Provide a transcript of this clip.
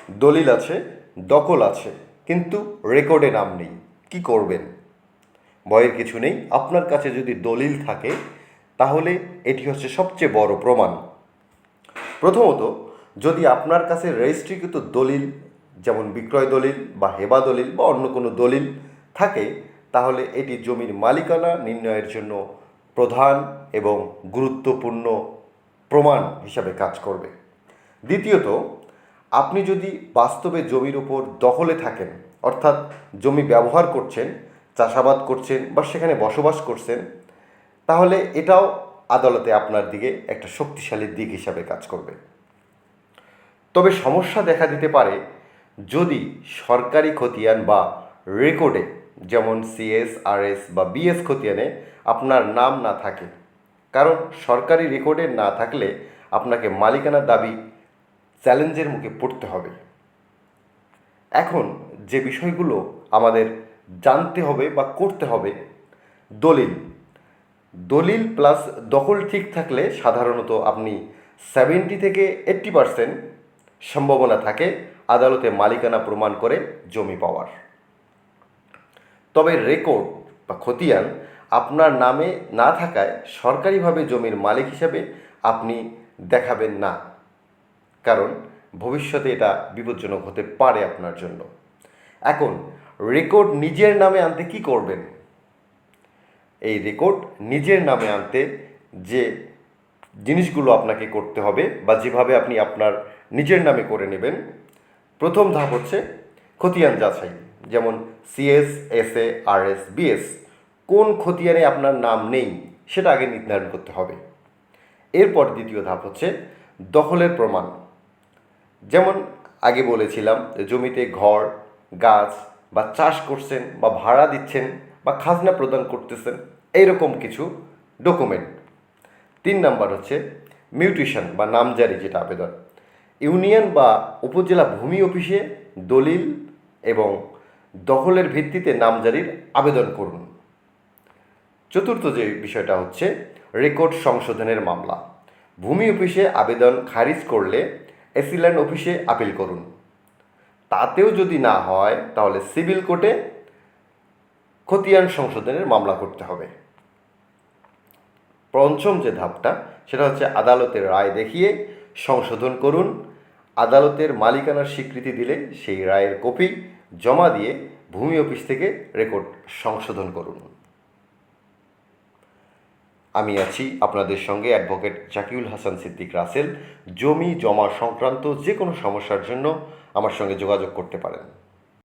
দলিল আছে, দখল আছে, কিন্তু রেকর্ডে নাম নেই, কি করবেন? ভয়ের কিছু নেই। আপনার কাছে যদি দলিল থাকে তাহলে এটি হচ্ছে সবচেয়ে বড় প্রমাণ। প্রথমত, যদি আপনার কাছে রেজিস্ট্রিকৃত দলিল, যেমন বিক্রয় দলিল বা হেবা দলিল বা অন্য কোনো দলিল থাকে, তাহলে এটি জমির মালিকানা নির্ণয়ের জন্য প্রধান এবং গুরুত্বপূর্ণ প্রমাণ হিসাবে কাজ করবে। দ্বিতীয়ত, আপনি যদি বাস্তবে জমির উপর দখলে থাকেন, অর্থাৎ জমি ব্যবহার করছেন, চাষাবাদ করছেন বা সেখানে বসবাস করছেন, তাহলে এটাও আদালতে আপনার দিকে একটা শক্তিশালী দিক হিসাবে কাজ করবে। তবে সমস্যা দেখা দিতে পারে যদি সরকারি খতিয়ান বা রেকর্ডে, যেমন সিএস, আরএস বা বিএস খতিয়ানে আপনার নাম না থাকে। কারণ সরকারি রেকর্ডে না থাকলে আপনাকে মালিকানা দাবি চ্যালেঞ্জের মুখে পড়তে হবে। এখন যে বিষয়গুলো আমাদের জানতে হবে বা করতে হবে, দলিল দলিল প্লাস দখল ঠিক থাকলে সাধারণত আপনি 70 থেকে 80% সম্ভাবনা থাকে আদালতে মালিকানা প্রমাণ করে জমি পাওয়ার। তবে রেকর্ড বা খতিয়ান আপনার নামে না থাকায় সরকারিভাবে জমির মালিক হিসাবে আপনি দেখাবেন না, কারণ ভবিষ্যতে এটা বিপজ্জনক হতে পারে আপনার জন্য। এখন রেকর্ড নিজের নামে আনতে কি করবেন? এই রেকর্ড নিজের নামে আনতে যে জিনিসগুলো আপনাকে করতে হবে বা যেভাবে আপনি আপনার নিজের নামে করে নেবেন, প্রথম ধাপ হচ্ছে খতিয়ান যাচাই, যেমন সিএস, এসএ, আরএস, বিএস কোন খতিয়ানে আপনার নাম নেই সেটা আগে নির্ধারণ করতে হবে। এরপর দ্বিতীয় ধাপ হচ্ছে দখলের প্রমাণ। যেমন আগে বলেছিলাম, জমিতে ঘর, গাছ বা চাষ করছেন বা ভাড়া দিচ্ছেন বা খাজনা প্রদান করতেছেন, এইরকম কিছু ডকুমেন্ট। 3 নাম্বার হচ্ছে মিউটেশন বা নামজারি, যেটা আবেদন। ইউনিয়ন বা উপজেলা ভূমি অফিসে দলিল এবং দখলের ভিত্তিতে নামজারির আবেদন করুন। চতুর্থ যে বিষয়টা হচ্ছে রেকর্ড সংশোধনের মামলা। ভূমি অফিসে আবেদন খারিজ করলে এসিল্যান্ড অফিসে আপিল করুন। তাতেও যদি না হয় তাহলে সিভিল কোর্টে খতিয়ান সংশোধনের মামলা করতে হবে। পঞ্চম যে ধাপটা, সেটা হচ্ছে আদালতের রায় দেখিয়ে সংশোধন করুন। আদালতের মালিকানার স্বীকৃতি দিলে সেই রায়ের কপি জমা দিয়ে ভূমি অফিস থেকে রেকর্ড সংশোধন করুন। আমি আছি আপনাদের সঙ্গে, অ্যাডভোকেট জাকিউল হাসান সিদ্দিক রাসেল। জমি জমা সংক্রান্ত যে কোনো সমস্যার জন্য আমার সঙ্গে যোগাযোগ করতে পারেন।